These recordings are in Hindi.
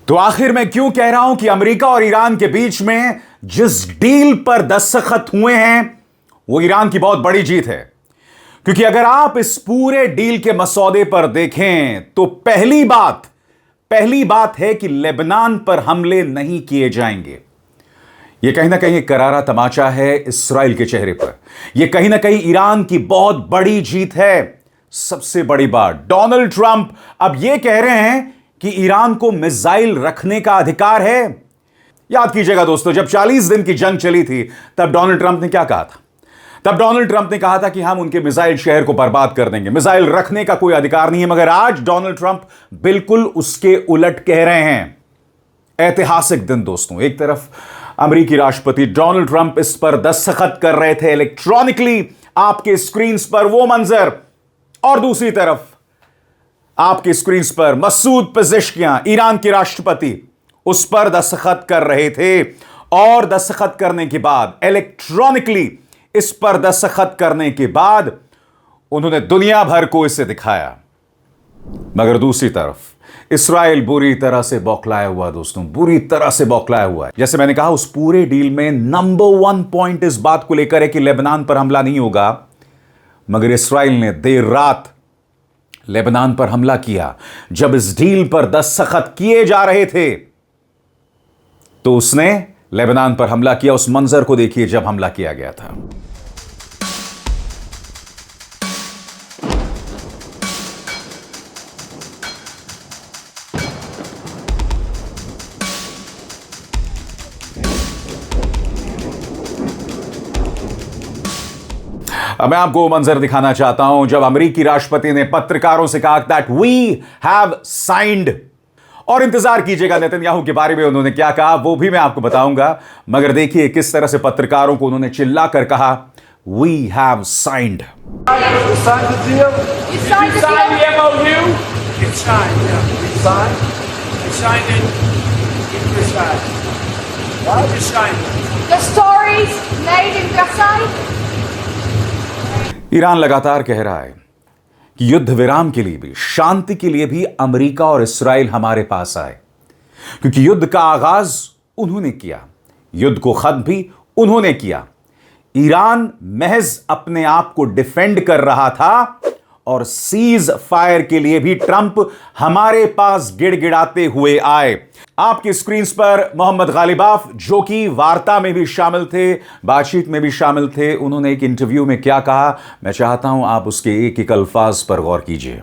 तो आखिर मैं क्यों कह रहा हूं कि अमेरिका और ईरान के बीच में जिस डील पर दस्तखत हुए हैं वो ईरान की बहुत बड़ी जीत है। क्योंकि अगर आप इस पूरे डील के मसौदे पर देखें तो पहली बात है कि लेबनान पर हमले नहीं किए जाएंगे। यह कहीं ना कहीं एक करारा तमाचा है इस्राइल के चेहरे पर। यह कहीं ना कहीं ईरान की बहुत बड़ी जीत है। सबसे बड़ी बात, डोनाल्ड ट्रंप अब यह कह रहे हैं कि ईरान को मिसाइल रखने का अधिकार है। याद कीजिएगा दोस्तों, जब 40 दिन की जंग चली थी तब डोनाल्ड ट्रंप ने क्या कहा था? तब डोनाल्ड ट्रंप ने कहा था कि हम उनके मिसाइल शहर को बर्बाद कर देंगे, मिसाइल रखने का कोई अधिकार नहीं है। मगर आज डोनाल्ड ट्रंप बिल्कुल उसके उलट कह रहे हैं। ऐतिहासिक दिन दोस्तों, एक तरफ अमेरिकी राष्ट्रपति डोनाल्ड ट्रंप इस पर दस्तखत कर रहे थे इलेक्ट्रॉनिकली आपके स्क्रीन पर वो मंजर, और दूसरी तरफ आपकी स्क्रीन पर मसूद पेज़ेश्कियान ईरान के राष्ट्रपति उस पर दस्तखत कर रहे थे। और दस्तखत करने के बाद, इलेक्ट्रॉनिकली इस पर दस्तखत करने के बाद उन्होंने दुनिया भर को इसे दिखाया। मगर दूसरी तरफ इस्राइल बुरी तरह से बौखलाया हुआ दोस्तों, बुरी तरह से बौखलाया हुआ है। जैसे मैंने कहा, उस पूरे डील में नंबर 1 पॉइंट इस बात को लेकर है कि लेबनान पर हमला नहीं होगा। मगर इस्राइल ने देर रात लेबनान पर हमला किया। जब इस डील पर दस्तखत किए जा रहे थे तो उसने लेबनान पर हमला किया। उस मंजर को देखिए जब हमला किया गया था। अब मैं आपको मंजर दिखाना चाहता हूं जब अमेरिकी राष्ट्रपति ने पत्रकारों से कहा दैट वी हैव साइंड। और इंतजार कीजिएगा नेतन्याहू के बारे में उन्होंने क्या कहा, वो भी मैं आपको बताऊंगा। मगर देखिए किस तरह से पत्रकारों को उन्होंने चिल्ला कर कहा, वी हैव साइंड। ईरान लगातार कह रहा है कि युद्ध विराम के लिए भी, शांति के लिए भी अमेरिका और इस्राइल हमारे पास आए। क्योंकि युद्ध का आगाज उन्होंने किया, युद्ध को खत्म भी उन्होंने किया। ईरान महज अपने आप को डिफेंड कर रहा था और सीज फायर के लिए भी ट्रंप हमारे पास गिड़गिड़ाते हुए आए। आपकी स्क्रीन पर मोहम्मद गालिबाफ, जो कि वार्ता में भी शामिल थे, बातचीत में भी शामिल थे, उन्होंने एक इंटरव्यू में क्या कहा, मैं चाहता हूं आप उसके एक एक अल्फाज पर गौर कीजिए।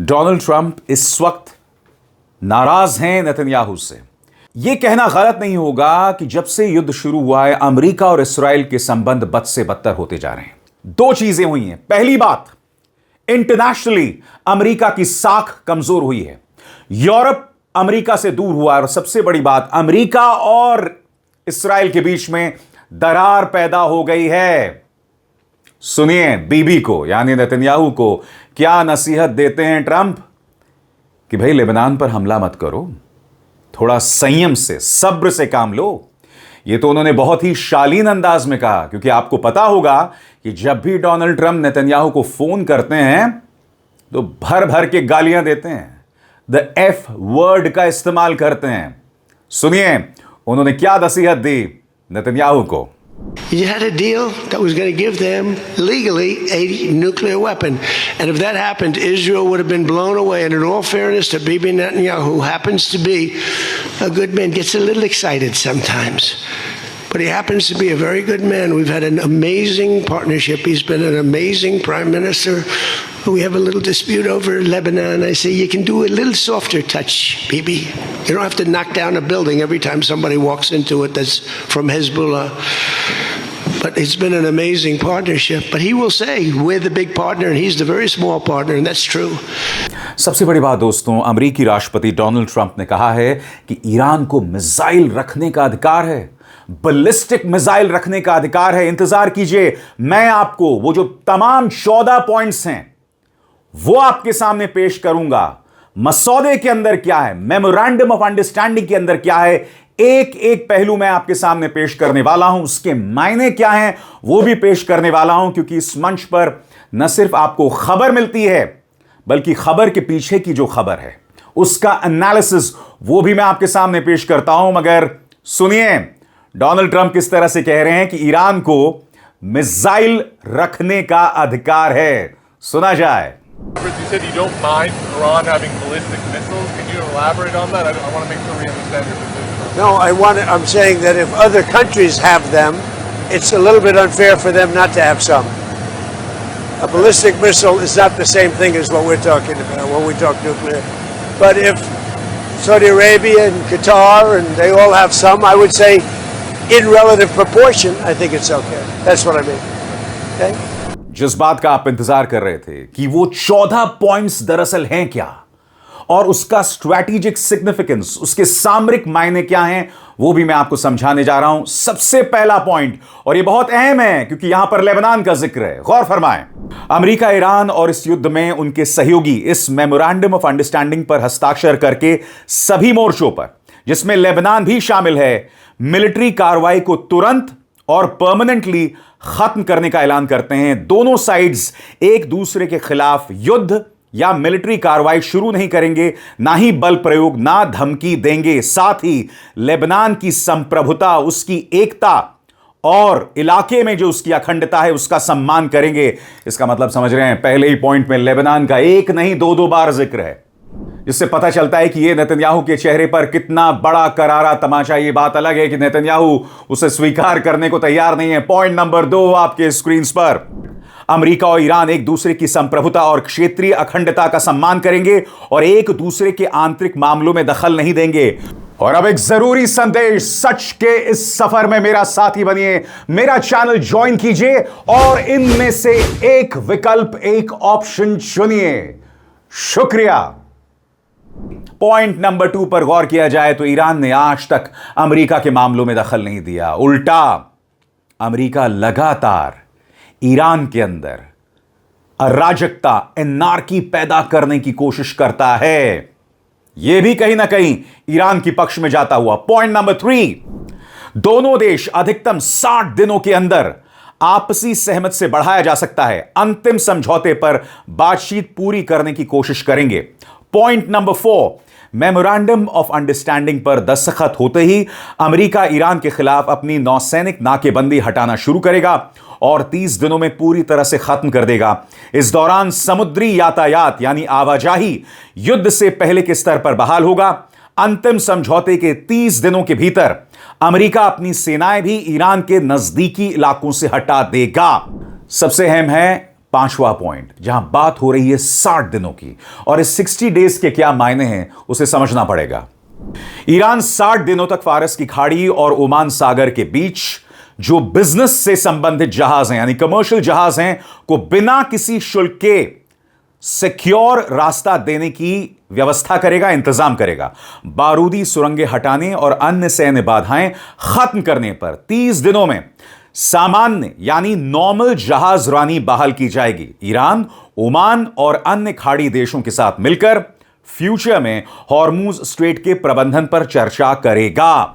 डोनाल्ड ट्रंप इस वक्त नाराज हैं नेतन्याहू से। यह कहना गलत नहीं होगा कि जब से युद्ध शुरू हुआ है अमेरिका और इस्राइल के संबंध बद से बदतर होते जा रहे हैं। दो चीजें हुई हैं। पहली बात, इंटरनेशनली अमेरिका की साख कमजोर हुई है, यूरोप अमेरिका से दूर हुआ है। और सबसे बड़ी बात, अमेरिका और इस्राइल के बीच में दरार पैदा हो गई है। सुनिए बीबी को, यानी नेतन्याहू को क्या नसीहत देते हैं ट्रंप कि भाई लेबनान पर हमला मत करो, थोड़ा संयम से, सब्र से काम लो। यह तो उन्होंने बहुत ही शालीन अंदाज में कहा, क्योंकि आपको पता होगा कि जब भी डोनाल्ड ट्रंप नेतन्याहू को फोन करते हैं तो भर भर के गालियां देते हैं, द एफ वर्ड का इस्तेमाल करते हैं। सुनिए उन्होंने क्या नसीहत दी नेतन्याहू को। You had a deal that was going to give them legally a nuclear weapon. And if that happened, Israel would have been blown away. And in all fairness to Bibi Netanyahu, who happens to be a good man, gets a little excited sometimes. But he happens to be a very good man. We've had an amazing partnership. He's been an amazing prime minister. We have a little dispute over Lebanon. I say, you can do a little softer touch, Bibi. You don't have to knock down a building every time somebody walks into it that's from Hezbollah. But it's been an amazing partnership. But he will say, we're the big partner and he's the very small partner, and that's true. सबसे बड़ी बात दोस्तों, अमेरिकी राष्ट्रपति डोनाल्ड ट्रंप ने कहा है कि ईरान को मिसाइल रखने का अधिकार है, बैलिस्टिक मिसाइल रखने का अधिकार है। इंतजार कीजिए, मैं आपको वो जो तमाम 14 पॉइंट्स हैं वो आपके सामने पेश करूंगा। मसौदे के अंदर क्या है, मेमोरेंडम ऑफ अंडरस्टैंडिंग के अंदर क्या है, एक एक पहलू मैं आपके सामने पेश करने वाला हूं। उसके मायने क्या हैं वो भी पेश करने वाला हूं, क्योंकि इस मंच पर न सिर्फ आपको खबर मिलती है, बल्कि खबर के पीछे की जो खबर है उसका एनालिसिस वो भी मैं आपके सामने पेश करता हूं। मगर सुनिए, डोनाल्ड ट्रंप किस तरह से कह रहे हैं कि ईरान को मिसाइल रखने का अधिकार है। सुना जाए। You said you don't mind Iran having ballistic missiles. Can you elaborate on that? I want to make sure we understand your position. No, I'm saying that if other countries have them, it's a little bit unfair for them not to have some. A ballistic missile is not the same thing as what we're talking about when we talk nuclear. But if Saudi Arabia and Qatar and they all have some, I would say in relative proportion, I think it's okay. That's what I mean. Okay? जिस बात का आप इंतजार कर रहे थे कि वो 14 पॉइंट्स दरअसल हैं क्या, और उसका स्ट्रैटेजिक सिग्निफिकेंस, उसके सामरिक मायने क्या हैं, वो भी मैं आपको समझाने जा रहा हूं। सबसे पहला पॉइंट, और ये बहुत अहम है क्योंकि यहां पर लेबनान का जिक्र है, गौर फरमाएं। अमेरिका, ईरान और इस युद्ध में उनके सहयोगी इस मेमोरेंडम ऑफ अंडरस्टैंडिंग पर हस्ताक्षर करके सभी मोर्चों पर, जिसमें लेबनान भी शामिल है, मिलिट्री कार्रवाई को तुरंत और परमानेंटली खत्म करने का ऐलान करते हैं। दोनों साइड्स एक दूसरे के खिलाफ युद्ध या मिलिट्री कार्रवाई शुरू नहीं करेंगे, ना ही बल प्रयोग, ना धमकी देंगे। साथ ही लेबनान की संप्रभुता, उसकी एकता और इलाके में जो उसकी अखंडता है उसका सम्मान करेंगे। इसका मतलब समझ रहे हैं, पहले ही पॉइंट में लेबनान का एक नहीं दो बार जिक्र है, जिससे पता चलता है कि यह नेतन्याहू के चेहरे पर कितना बड़ा करारा तमाचा। यह बात अलग है कि नेतन्याहू उसे स्वीकार करने को तैयार नहीं है। पॉइंट नंबर 2 आपके स्क्रीन पर, अमेरिका और ईरान एक दूसरे की संप्रभुता और क्षेत्रीय अखंडता का सम्मान करेंगे और एक दूसरे के आंतरिक मामलों में दखल नहीं देंगे। और अब एक जरूरी संदेश, सच के इस सफर में मेरा साथी बनिए, मेरा चैनल ज्वाइन कीजिए और इनमें से एक विकल्प, एक ऑप्शन चुनिए। शुक्रिया। पॉइंट नंबर 2 पर गौर किया जाए तो ईरान ने आज तक अमेरिका के मामलों में दखल नहीं दिया। उल्टा अमेरिका लगातार ईरान के अंदर अराजकता, एनार्की पैदा करने की कोशिश करता है। यह भी कहीं ना कहीं ईरान की पक्ष में जाता हुआ। पॉइंट नंबर 3, दोनों देश अधिकतम 60 दिनों के अंदर आपसी सहमति से बढ़ाया जा सकता है, अंतिम समझौते पर बातचीत पूरी करने की कोशिश करेंगे। Point number 4, memorandum of understanding पर दस्तखत होते ही अमेरिका ईरान के खिलाफ अपनी नौसैनिक नाकेबंदी हटाना शुरू करेगा और 30 दिनों में पूरी तरह से खत्म कर देगा। इस दौरान समुद्री यातायात यानी आवाजाही युद्ध से पहले के स्तर पर बहाल होगा। अंतिम समझौते के 30 दिनों के भीतर अमेरिका अपनी सेनाएं भी ईरान के नजदीकी इलाकों से हटा देगा। सबसे अहम है 5वां पॉइंट, जहां बात हो रही है 60 दिनों की, और इस 60 डेज के क्या मायने हैं उसे समझना पड़ेगा। ईरान 60 दिनों तक फारस की खाड़ी और ओमान सागर के बीच जो बिजनेस से संबंधित जहाज हैं, यानी कमर्शियल जहाज हैं, को बिना किसी शुल्क के सिक्योर रास्ता देने की व्यवस्था करेगा, इंतजाम करेगा। बारूदी सुरंगें हटाने और अन्य सैन्य बाधाएं खत्म करने पर 30 दिनों में सामान्य यानी नॉर्मल जहाजरानी बहाल की जाएगी। ईरान, ओमान और अन्य खाड़ी देशों के साथ मिलकर फ्यूचर में हॉर्मुज स्ट्रेट के प्रबंधन पर चर्चा करेगा।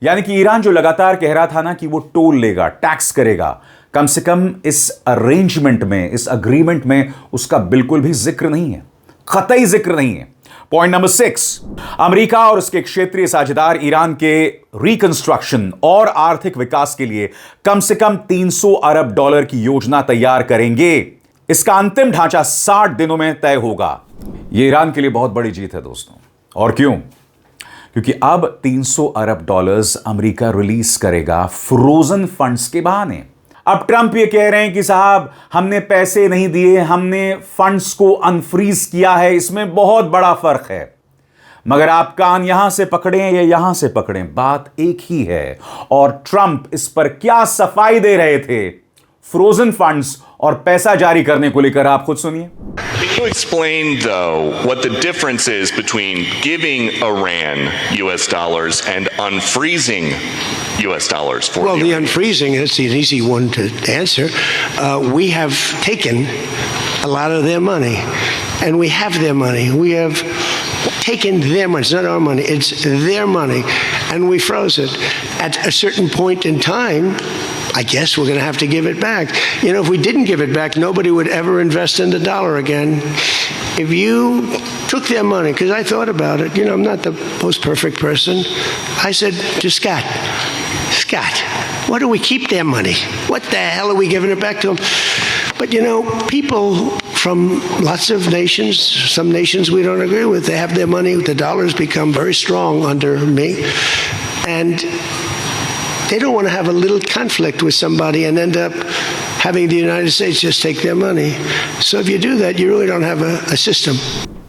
यानी कि ईरान जो लगातार कह रहा था ना कि वो टोल लेगा, टैक्स करेगा, कम से कम इस अरेंजमेंट में, इस अग्रीमेंट में उसका बिल्कुल भी जिक्र नहीं है, कतई जिक्र नहीं है। पॉइंट नंबर 6, अमेरिका और उसके क्षेत्रीय साझेदार ईरान के रिकंस्ट्रक्शन और आर्थिक विकास के लिए कम से कम $300 अरब की योजना तैयार करेंगे। इसका अंतिम ढांचा 60 दिनों में तय होगा। यह ईरान के लिए बहुत बड़ी जीत है दोस्तों। और क्यों? क्योंकि अब $300 अरब अमेरिका रिलीज करेगा फ्रोजन फंड्स के बहाने। अब ट्रंप ये कह रहे हैं कि साहब हमने पैसे नहीं दिए, हमने फंड्स को अनफ्रीज किया है। इसमें बहुत बड़ा फर्क है, मगर आप कान यहां से पकड़ें या यहां से पकड़ें, बात एक ही है। और ट्रंप इस पर क्या सफाई दे रहे थे? फ्रोजन फंड्स और पैसा जारी करने को लेकर आप खुद सुनिए। Can you explain, though, what the difference is between giving Iran U.S. dollars and unfreezing U.S. dollars for Well, the the unfreezing is an easy one to answer. We have taken a lot of their money, and we have their money. We have taken their money. It's not our money. It's their money, and we froze it. At a certain point in time, I guess we're going to have to give it back. You know, if we didn't give it back, nobody would ever invest in the dollar again. If you took their money, because I thought about it, you know, I'm not the most perfect person. I said to Scott, why do we keep their money? What the hell are we giving it back to them? But, you know, people from lots of nations, some nations we don't agree with, they have their money. The dollar's become very strong under me. And they don't want to have a little conflict with somebody and end up having the United States just take their money. So if you do that, you really don't have a system.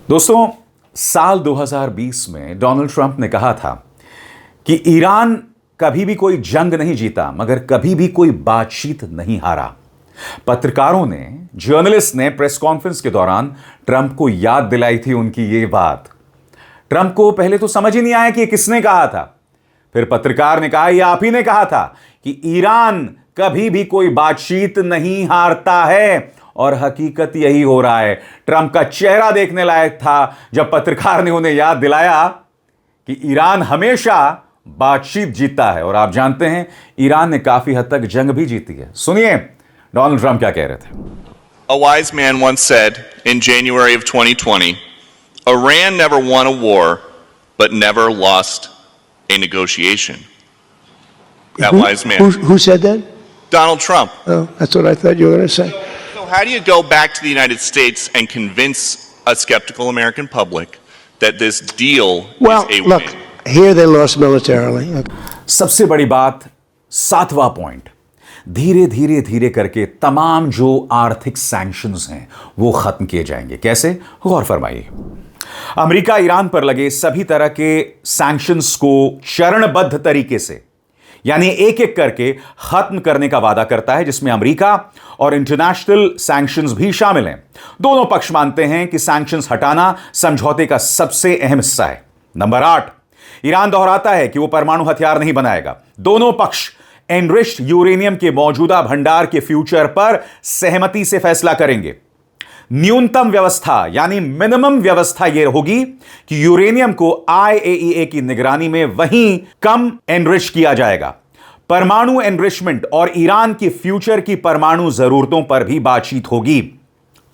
दोस्तों, साल 2020 में डोनाल्ड ट्रंप ने कहा था कि ईरान कभी भी कोई जंग नहीं जीता, मगर कभी भी कोई बातचीत नहीं हारा। पत्रकारों ने, जर्नलिस्ट ने प्रेस कॉन्फ्रेंस के दौरान ट्रंप को याद दिलाई थी उनकी ये बात। ट्रंप को पहले तो समझ ही नहीं आया कि ये किसने कहा था। फिर पत्रकार ने कहा, यह आप ही ने कहा था कि ईरान कभी भी कोई बातचीत नहीं हारता है, और हकीकत यही हो रहा है। ट्रंप का चेहरा देखने लायक था जब पत्रकार ने उन्हें याद दिलाया कि ईरान हमेशा बातचीत जीतता है, और आप जानते हैं ईरान ने काफी हद तक जंग भी जीती है। सुनिए डोनाल्ड ट्रंप क्या कह रहे थे। A wise man once said in January of 2020, Iran never won a war, but never lost a negotiation. That wise man. Who said that? Donald Trump. Oh, that's what I thought you were going to say. So how do you go back to the United States and convince a skeptical American public that this deal Well, is a look, win? here they lost militarily. सबसे बड़ी बात, 7वां पॉइंट, धीरे धीरे धीरे करके तमाम जो आर्थिक सैंक्शंस हैं वो खत्म किए जाएंगे। कैसे? गौर फरमाइए। अमेरिका ईरान पर लगे सभी तरह के सैंक्शंस को चरणबद्ध तरीके से, यानी एक एक करके खत्म करने का वादा करता है, जिसमें अमेरिका और इंटरनेशनल सैंक्शंस भी शामिल हैं। दोनों पक्ष मानते हैं कि सैंक्शंस हटाना समझौते का सबसे अहम हिस्सा है। नंबर 8, ईरान दोहराता है कि वो परमाणु हथियार नहीं बनाएगा। दोनों पक्ष एनरिच्ड यूरेनियम के मौजूदा भंडार के फ्यूचर पर सहमति से फैसला करेंगे। न्यूनतम व्यवस्था यानी मिनिमम व्यवस्था यह होगी कि यूरेनियम को IAEA की निगरानी में वहीं कम एनरिच किया जाएगा। परमाणु एनरिचमेंट और ईरान की फ्यूचर की परमाणु जरूरतों पर भी बातचीत होगी।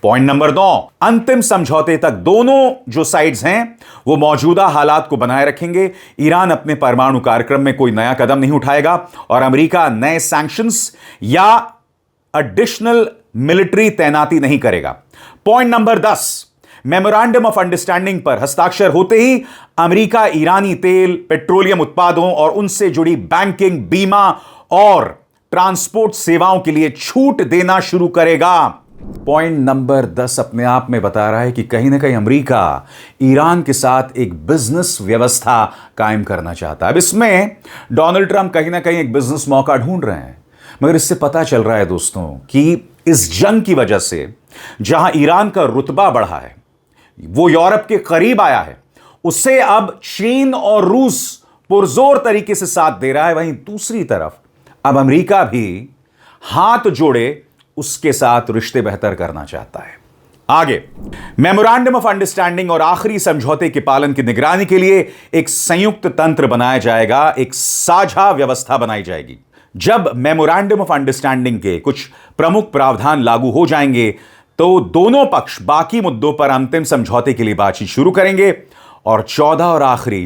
पॉइंट नंबर 9, अंतिम समझौते तक दोनों जो साइड्स हैं वो मौजूदा हालात को बनाए रखेंगे। ईरान अपने परमाणु कार्यक्रम में कोई नया कदम नहीं उठाएगा और अमेरिका नए सैंक्शंस या एडिशनल मिलिट्री तैनाती नहीं करेगा। Point number 10, memorandum of understanding पर हस्ताक्षर होते ही अमेरिका ईरानी तेल, पेट्रोलियम उत्पादों और उनसे जुड़ी बैंकिंग, बीमा और ट्रांसपोर्ट सेवाओं के लिए छूट देना शुरू करेगा। पॉइंट नंबर 10 अपने आप में बता रहा है कि कहीं ना कहीं अमेरिका ईरान के साथ एक बिजनेस व्यवस्था कायम करना चाहता है। अब इसमें डोनाल्ड ट्रंप कहीं ना कहीं एक बिजनेस मौका ढूंढ रहे हैं, मगर इससे पता चल रहा है दोस्तों कि इस जंग की वजह से जहां ईरान का रुतबा बढ़ा है, वो यूरोप के करीब आया है, उससे अब चीन और रूस पुरजोर तरीके से साथ दे रहा है। वहीं दूसरी तरफ अब अमेरिका भी हाथ जोड़े उसके साथ रिश्ते बेहतर करना चाहता है। आगे, मेमोरेंडम ऑफ अंडरस्टैंडिंग और आखिरी समझौते के पालन की निगरानी के लिए एक संयुक्त तंत्र बनाया जाएगा, एक साझा व्यवस्था बनाई जाएगी। जब मेमोरेंडम ऑफ अंडरस्टैंडिंग के कुछ प्रमुख प्रावधान लागू हो जाएंगे तो दोनों पक्ष बाकी मुद्दों पर अंतिम समझौते के लिए बातचीत शुरू करेंगे और 14 और आखिरी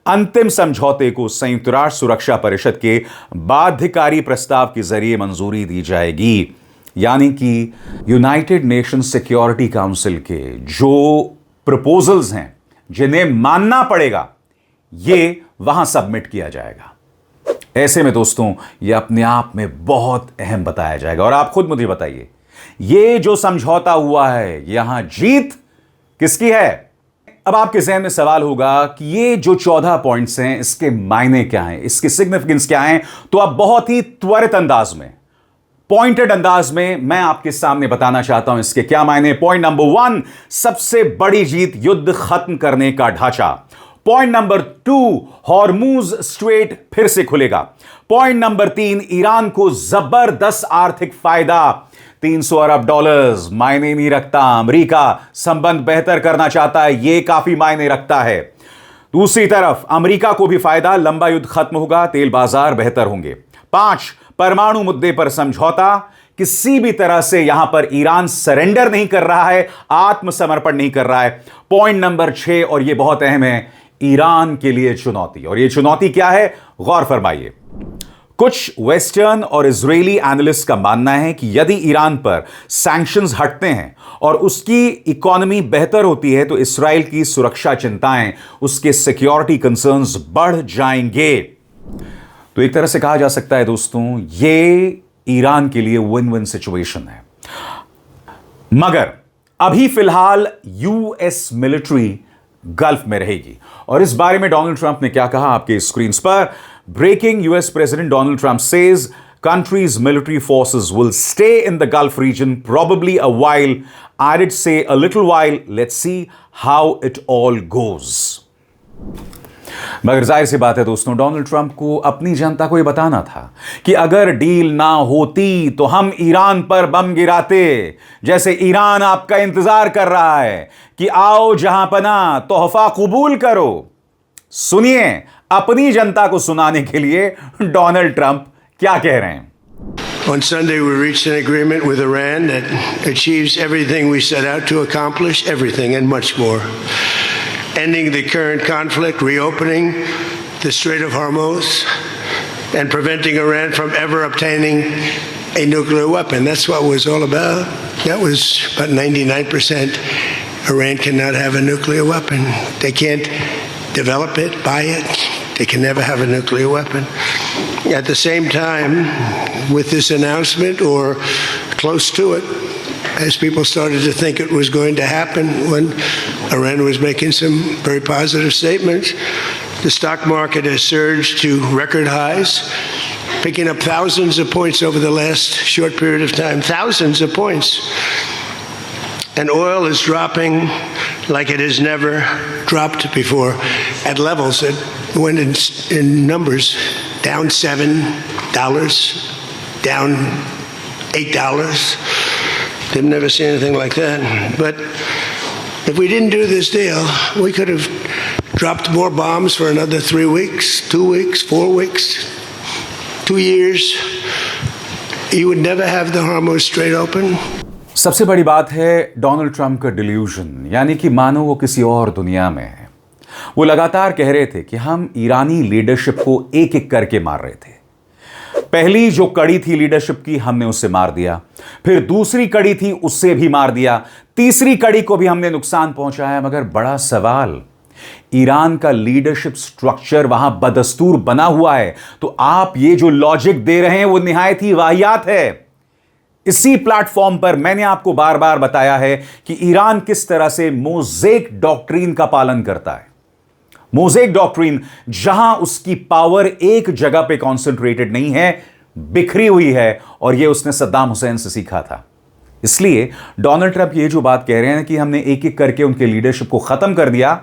अंतिम समझौते को संयुक्त राष्ट्र सुरक्षा परिषद के बाध्यकारी प्रस्ताव के जरिए मंजूरी दी जाएगी। यानी कि यूनाइटेड नेशन सिक्योरिटी काउंसिल के जो प्रपोजल्स हैं जिन्हें मानना पड़ेगा, ये वहां सबमिट किया जाएगा। ऐसे में दोस्तों ये अपने आप में बहुत अहम बताया जाएगा। और आप खुद मुझे बताइए, ये जो समझौता हुआ है, यहां जीत किसकी है? अब आपके जहन में सवाल होगा कि ये जो 14 पॉइंट्स हैं, इसके मायने क्या हैं, इसके सिग्निफिकेंस क्या हैं? तो आप बहुत ही त्वरित अंदाज में पॉइंटेड अंदाज में मैं आपके सामने बताना चाहता हूं इसके क्या मायने। पॉइंट नंबर 1, सबसे बड़ी जीत, युद्ध खत्म करने का ढांचा। पॉइंट नंबर 2, हॉर्मूज स्ट्रेट फिर से खुलेगा। पॉइंट नंबर 3, ईरान को जबरदस्त आर्थिक फायदा, $300 अरब मायने नहीं रखता। अमेरिका संबंध बेहतर करना चाहता है, यह काफी मायने रखता है। दूसरी तरफ अमेरिका को भी फायदा, लंबा युद्ध खत्म होगा, तेल बाजार बेहतर होंगे। 5, परमाणु मुद्दे पर समझौता, किसी भी तरह से यहां पर ईरान सरेंडर नहीं कर रहा है, आत्मसमर्पण नहीं कर रहा है। पॉइंट नंबर 6, और यह बहुत अहम है, ईरान के लिए चुनौती। और यह चुनौती क्या है, गौर फरमाइए। कुछ वेस्टर्न और इजरायली एनालिस्ट का मानना है कि यदि ईरान पर सैंक्शंस हटते हैं और उसकी इकोनॉमी बेहतर होती है तो इस्राएल की सुरक्षा चिंताएं, उसके सिक्योरिटी कंसर्न्स बढ़ जाएंगे। तो एक तरह से कहा जा सकता है दोस्तों, ये ईरान के लिए विन विन सिचुएशन है। मगर अभी फिलहाल यूएस मिलिट्री गल्फ में रहेगी, और इस बारे में डोनाल्ड ट्रंप ने क्या कहा आपके स्क्रीन पर। Breaking, US president Donald Trump says country's military forces will stay in the Gulf region probably a while. I did say a little while. Let's see how it all goes. मगर जाहिर सी बात है दोस्तों, डोनाल्ड ट्रंप को अपनी जनता को यह बताना था कि अगर डील ना होती तो हम ईरान पर बम गिराते, जैसे ईरान आपका इंतजार कर रहा है कि आओ जहां पना तोहफा कबूल करो। सुनिए अपनी जनता को सुनाने के लिए डोनाल्ड ट्रंप क्या कह रहे हैं। On Sunday, we reached an agreement with Iran that achieves everything we set out to accomplish, everything and much more. Ending the current conflict, reopening the Strait of Hormuz, and preventing Iran from ever obtaining a nuclear weapon. That's what it was all about. That was about 99%. Iran cannot have a nuclear weapon. They can't develop it, buy it. They can never have a nuclear weapon. At the same time, with this announcement, or close to it, as people started to think it was going to happen when Iran was making some very positive statements, the stock market has surged to record highs, picking up thousands of points over the last short period of time, thousands of points. And oil is dropping like it has never dropped before, at levels that went in numbers, down $7, down $8. They've never seen anything like that. But if we didn't do this deal, we could have dropped more bombs for another 3 weeks, 2 weeks, 4 weeks, 2 years. You would never have the Hormuz Strait open. सबसे बड़ी बात है डोनाल्ड ट्रंप का डिल्यूजन, यानी कि मानो वो किसी और दुनिया में है। वो लगातार कह रहे थे कि हम ईरानी लीडरशिप को एक एक करके मार रहे थे। पहली जो कड़ी थी लीडरशिप की, हमने उससे मार दिया, फिर दूसरी कड़ी थी, उससे भी मार दिया, तीसरी कड़ी को भी हमने नुकसान पहुंचाया। मगर बड़ा सवाल, ईरान का लीडरशिप स्ट्रक्चर वहां बदस्तूर बना हुआ है, तो आप ये जो लॉजिक दे रहे हैं वो निहायत ही वाहियात है। इसी प्लेटफॉर्म पर मैंने आपको बार बार बताया है कि ईरान किस तरह से मोज़ेक डॉक्ट्रिन का पालन करता है। मोज़ेक डॉक्ट्रिन, जहां उसकी पावर एक जगह पे कॉन्सेंट्रेटेड नहीं है, बिखरी हुई है, और यह उसने सद्दाम हुसैन से सीखा था। इसलिए डोनाल्ड ट्रंप ये जो बात कह रहे हैं कि हमने एक एक करके उनके लीडरशिप को खत्म कर दिया,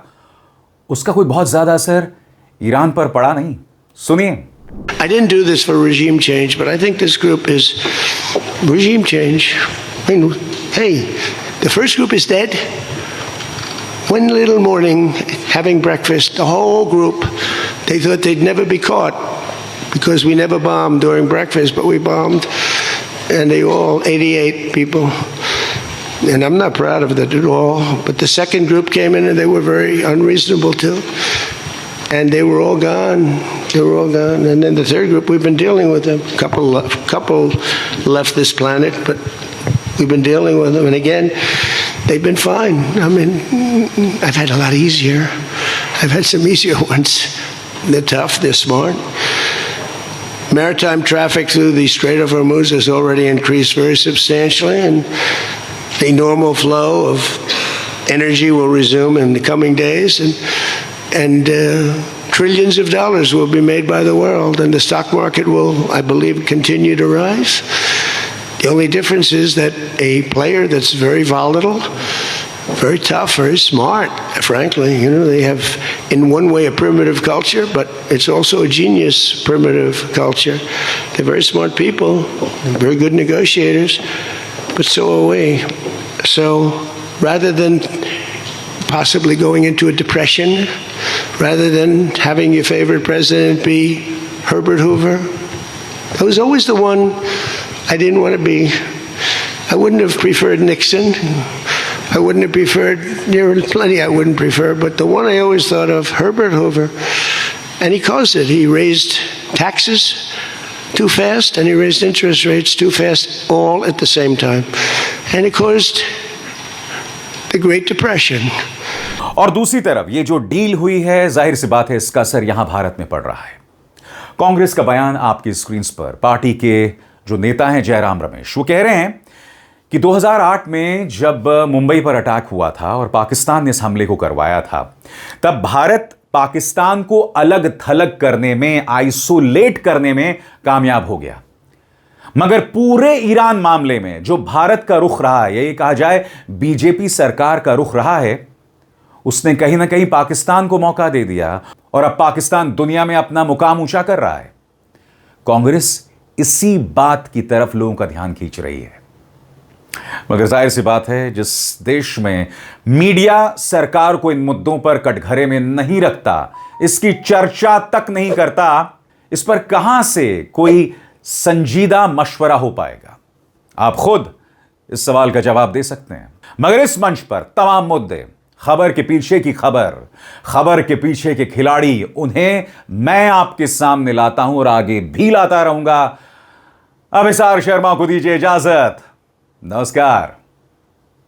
उसका कोई बहुत ज्यादा असर ईरान पर पड़ा नहीं। सुनिए। I didn't do this for regime change, but I think this group is regime change. I mean, hey, the first group is dead. One little morning, having breakfast, the whole group, they thought they'd never be caught because we never bombed during breakfast, but we bombed, and they all, 88 people. And I'm not proud of that at all, but the second group came in and they were very unreasonable too. And they were all gone. They were all gone. And then the third group, we've been dealing with them. Couple left this planet, but we've been dealing with them. And again, they've been fine. I mean, I've had a lot easier. I've had some easier ones. They're tough. They're smart. Maritime traffic through the Strait of Hormuz has already increased very substantially, and the normal flow of energy will resume in the coming days. And trillions of dollars will be made by the world, and the stock market will, I believe, continue to rise. The only difference is that a player that's very volatile, very tough, very smart, frankly, they have, in one way, a primitive culture, but it's also a genius primitive culture. They're very smart people, very good negotiators, but so are we. So rather than possibly going into a depression, rather than having your favorite president be Herbert Hoover, I was always the one I didn't want to be. I wouldn't have preferred Nixon. I wouldn't have preferred, there were plenty I wouldn't prefer, but the one I always thought of, Herbert Hoover, and he caused it. He raised taxes too fast, and he raised interest rates too fast, all at the same time. And it caused the Great Depression. और दूसरी तरफ ये जो डील हुई है, जाहिर सी बात है इसका असर यहां भारत में पड़ रहा है। कांग्रेस का बयान आपकी स्क्रीन पर, पार्टी के जो नेता हैं जयराम रमेश, वो कह रहे हैं कि 2008 में जब मुंबई पर अटैक हुआ था और पाकिस्तान ने इस हमले को करवाया था, तब भारत पाकिस्तान को अलग थलग करने में, आइसोलेट करने में कामयाब हो गया। मगर पूरे ईरान मामले में जो भारत का रुख रहा है, ये कहा जाए बीजेपी सरकार का रुख रहा है, उसने कहीं ना कहीं पाकिस्तान को मौका दे दिया और अब पाकिस्तान दुनिया में अपना मुकाम ऊंचा कर रहा है। कांग्रेस इसी बात की तरफ लोगों का ध्यान खींच रही है। मगर जाहिर सी बात है, जिस देश में मीडिया सरकार को इन मुद्दों पर कटघरे में नहीं रखता, इसकी चर्चा तक नहीं करता, इस पर कहां से कोई संजीदा मशवरा हो पाएगा? आप खुद इस सवाल का जवाब दे सकते हैं। मगर इस मंच पर तमाम मुद्दे, खबर के पीछे की खबर, खबर के पीछे के खिलाड़ी, उन्हें मैं आपके सामने लाता हूं और आगे भी लाता रहूंगा। अभिसार शर्मा को दीजिए इजाजत। नमस्कार।